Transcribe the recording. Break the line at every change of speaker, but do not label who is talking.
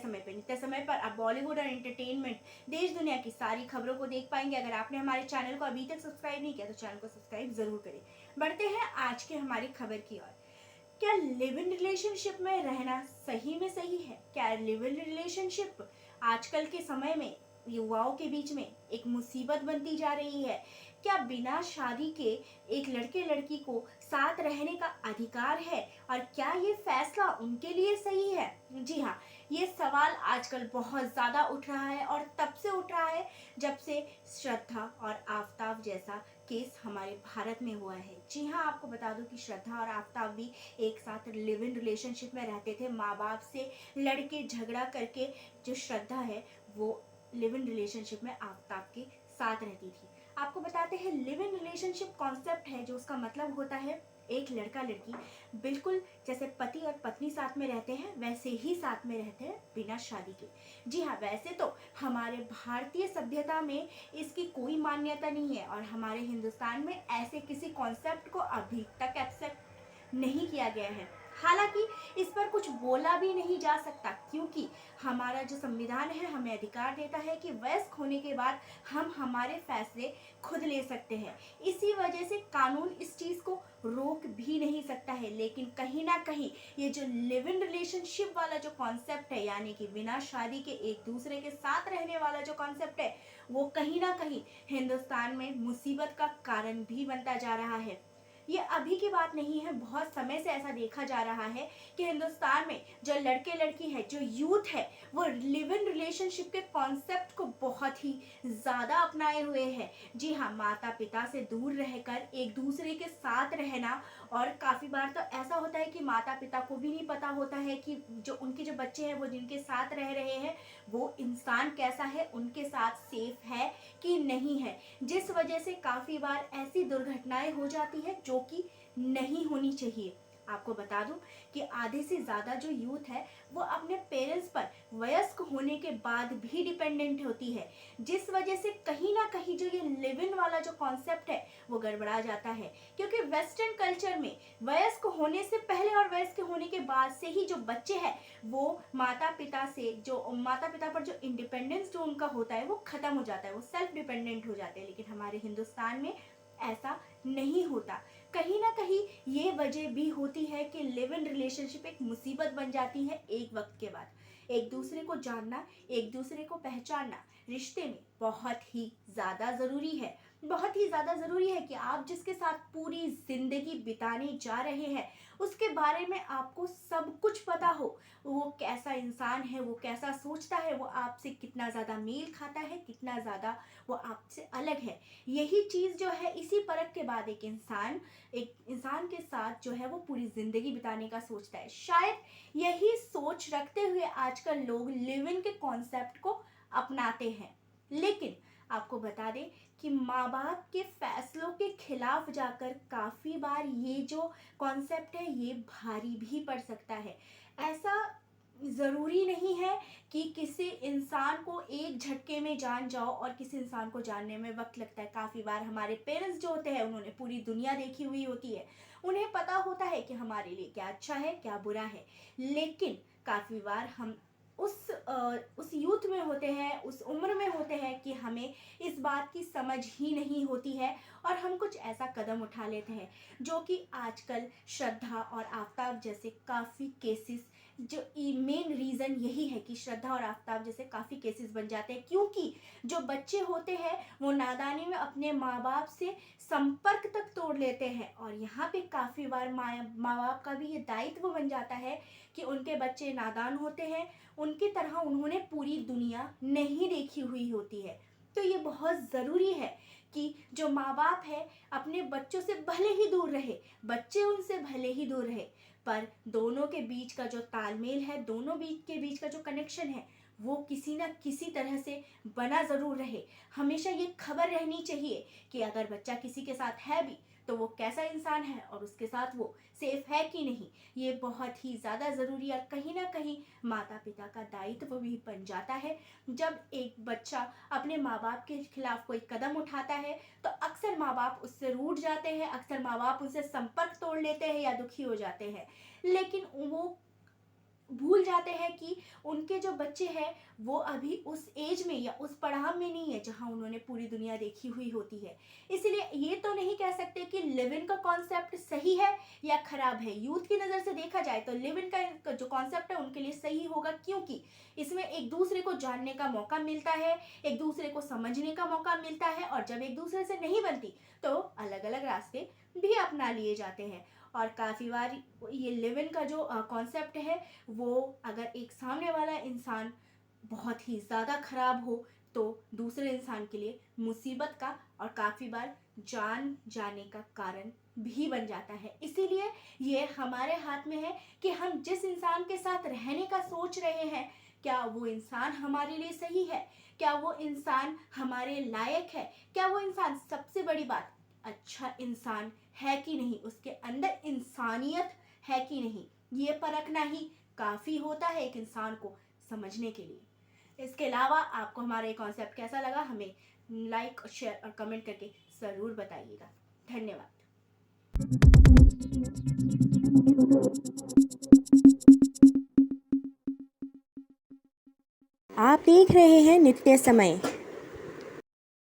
समय पे, नित्य समय पर आप बॉलीवुड और एंटरटेनमेंट, देश दुनिया की सारी खबरों को देख पाएंगे। अगर आपने हमारे चैनल को अभी तक सब्सक्राइब नहीं किया तो चैनल को सब्सक्राइब जरूर करें। बढ़ते हैं आज के हमारी खबर की ओर। क्या लिव इन रिलेशनशिप में रहना सही में सही है? क्या लिव इन रिलेशनशिप आजकल के समय में युवाओं के बीच में एक मुसीबत बनती जा रही है? क्या बिना शादी के एक लड़के लड़की को साथ रहने का अधिकार है? और क्या ये फैसला उनके लिए सही है? जी हाँ, ये सवाल आजकल बहुत ज़्यादा उठ रहा है और तब से उठ रहा है जब से श्रद्धा और आफताब जैसा केस हमारे भारत में हुआ है। जी हाँ, आपको बता दूं कि श्रद्धा और आफताब भी एक साथ लिव इन रिलेशनशिप में रहते थे। माँ बाप से लड़के झगड़ा करके जो श्रद्धा है वो लिव इन रिलेशनशिप में आफताब के साथ रहती थी। आपको बताते हैं, लिव इन रिलेशनशिप कॉन्सेप्ट है जो उसका मतलब होता है एक लड़का लड़की बिल्कुल जैसे पति और पत्नी साथ में रहते हैं वैसे ही साथ में रहते हैं बिना शादी के। जी हाँ, वैसे तो हमारे भारतीय सभ्यता में इसकी कोई मान्यता नहीं है और हमारे हिंदुस्तान में ऐसे किसी कॉन्सेप्ट को अभी तक एक्सेप्ट नहीं किया गया है। हालांकि इस पर कुछ बोला भी नहीं जा सकता क्योंकि हमारा जो संविधान है हमें अधिकार देता है कि वयस्क होने के बाद हम हमारे फैसले खुद ले सकते हैं। इसी वजह से कानून इस चीज को रोक भी नहीं सकता है। लेकिन कहीं ना कहीं ये जो लिव इन रिलेशनशिप वाला जो कॉन्सेप्ट है, यानी कि बिना शादी के एक दूसरे के साथ रहने वाला जो कॉन्सेप्ट है, वो कहीं ना कहीं हिंदुस्तान में मुसीबत का कारण भी बनता जा रहा है। ये अभी की बात नहीं है, बहुत समय से ऐसा देखा जा रहा है कि हिंदुस्तान में जो लड़के लड़की है, जो यूथ है, वो लिव इन रिलेशनशिप के कॉन्सेप्ट को बहुत ही ज़्यादा अपनाए हुए हैं। जी हाँ, माता पिता से दूर रहकर एक दूसरे के साथ रहना, और काफ़ी बार तो ऐसा होता है कि माता पिता को भी नहीं पता होता है कि जो उनके जो बच्चे हैं वो जिनके साथ रह रहे हैं वो इंसान कैसा है, उनके साथ सेफ है कि नहीं है। जिस वजह से काफ़ी बार ऐसी दुर्घटनाएं हो जाती है जो कि नहीं होनी चाहिए। आपको बता दूं कि आधे से ज़्यादा जो यूथ है वो अपने पेरेंट्स पर वयस्क होने के बाद भी डिपेंडेंट होती है, जिस वजह से कहीं ना कहीं जो ये लिव इन वाला जो कॉन्सेप्ट है वो गड़बड़ा जाता है। क्योंकि वेस्टर्न कल्चर में वयस्क होने से पहले और वयस्क होने के बाद से ही जो बच्चे हैं वो माता पिता से, जो माता पिता पर जो इंडिपेंडेंस जो उनका होता है वो खत्म हो जाता है, वो सेल्फ डिपेंडेंट हो जाते हैं। लेकिन हमारे हिंदुस्तान में ऐसा नहीं होता। कहीं ना कहीं ये वजह भी होती है कि लिव इन रिलेशनशिप एक मुसीबत बन जाती है एक वक्त के बाद। एक दूसरे को जानना, एक दूसरे को पहचानना रिश्ते में बहुत ही ज़्यादा ज़रूरी है। बहुत ही ज़्यादा ज़रूरी है कि आप जिसके साथ पूरी ज़िंदगी बिताने जा रहे हैं उसके बारे में आपको सब कुछ पता हो। वो कैसा इंसान है, वो कैसा सोचता है, वो आपसे कितना ज़्यादा मेल खाता है, कितना ज़्यादा वो आपसे अलग है। यही चीज़ जो है, इसी परख के बाद एक इंसान के साथ जो है वो पूरी ज़िंदगी बिताने का सोचता है। शायद यही सोच रखते हुए आजकल लोग लिव इन के कॉन्सेप्ट को अपनाते हैं। लेकिन आपको बता दें कि माँ बाप के फैसलों के खिलाफ जाकर काफ़ी बार ये जो कॉन्सेप्ट है ये भारी भी पड़ सकता है। ऐसा ज़रूरी नहीं है कि किसी इंसान को एक झटके में जान जाओ, और किसी इंसान को जानने में वक्त लगता है। काफ़ी बार हमारे पेरेंट्स जो होते हैं उन्होंने पूरी दुनिया देखी हुई होती है, उन्हें पता होता है कि हमारे लिए क्या अच्छा है क्या बुरा है। लेकिन काफ़ी बार हम उस यूथ में होते हैं, उस उम्र में होते हैं कि हमें इस बात की समझ ही नहीं होती है और हम कुछ ऐसा कदम उठा लेते हैं जो कि आजकल श्रद्धा और आफताब जैसे काफ़ी केसेस, जो मेन रीज़न यही है कि श्रद्धा और आफताब जैसे काफ़ी केसेस बन जाते हैं क्योंकि जो बच्चे होते हैं वो नादानी में अपने माँ बाप से संपर्क तक तोड़ लेते हैं। और यहाँ पे काफ़ी बार माँ बाप का भी ये दायित्व बन जाता है कि उनके बच्चे नादान होते हैं, उनकी तरह उन्होंने पूरी दुनिया नहीं देखी हुई होती है। तो ये बहुत ज़रूरी है कि जो माँ बाप है अपने बच्चों से भले ही दूर रहे, बच्चे उनसे भले ही दूर रहे, पर दोनों के बीच का जो तालमेल है, दोनों बीच के बीच का जो कनेक्शन है वो किसी न किसी तरह से बना ज़रूर रहे। हमेशा ये खबर रहनी चाहिए कि अगर बच्चा किसी के साथ है भी तो वो कैसा इंसान है और उसके साथ वो सेफ है कि नहीं। ये बहुत ही ज़्यादा ज़रूरी है और कहीं ना कहीं माता पिता का दायित्व भी बन जाता है। जब एक बच्चा अपने माँ बाप के खिलाफ कोई कदम उठाता है तो अक्सर माँ बाप उससे रूठ जाते हैं, अक्सर माँ बाप उनसे संपर्क तोड़ लेते हैं या दुखी हो जाते हैं। लेकिन वो भूल जाते हैं कि उनके जो बच्चे हैं वो अभी उस एज में या उस पड़ाव में नहीं है जहाँ उन्होंने पूरी दुनिया देखी हुई होती है। इसलिए ये तो नहीं कह सकते कि लिव इन का कॉन्सेप्ट सही है या खराब है। यूथ की नज़र से देखा जाए तो लिव इन का जो कॉन्सेप्ट है उनके लिए सही होगा, क्योंकि इसमें एक दूसरे को जानने का मौका मिलता है, एक दूसरे को समझने का मौका मिलता है, और जब एक दूसरे से नहीं बनती तो अलग अलग रास्ते भी अपना लिए जाते हैं। और काफ़ी बार ये लिव इन का जो कॉन्सेप्ट है वो, अगर एक सामने वाला इंसान बहुत ही ज़्यादा ख़राब हो तो दूसरे इंसान के लिए मुसीबत का और काफ़ी बार जान जाने का कारण भी बन जाता है। इसीलिए ये हमारे हाथ में है कि हम जिस इंसान के साथ रहने का सोच रहे हैं, क्या वो इंसान हमारे लिए सही है, क्या वो इंसान हमारे लायक है, क्या वो इंसान, सबसे बड़ी बात, अच्छा इंसान है कि नहीं, उसके अंदर इंसानियत है कि नहीं, ये परखना ही काफ़ी होता है एक इंसान को समझने के लिए। इसके अलावा आपको हमारा ये कॉन्सेप्ट कैसा लगा, हमें लाइक, शेयर और कमेंट करके ज़रूर बताइएगा। धन्यवाद।
आप देख रहे हैं नित्य समय।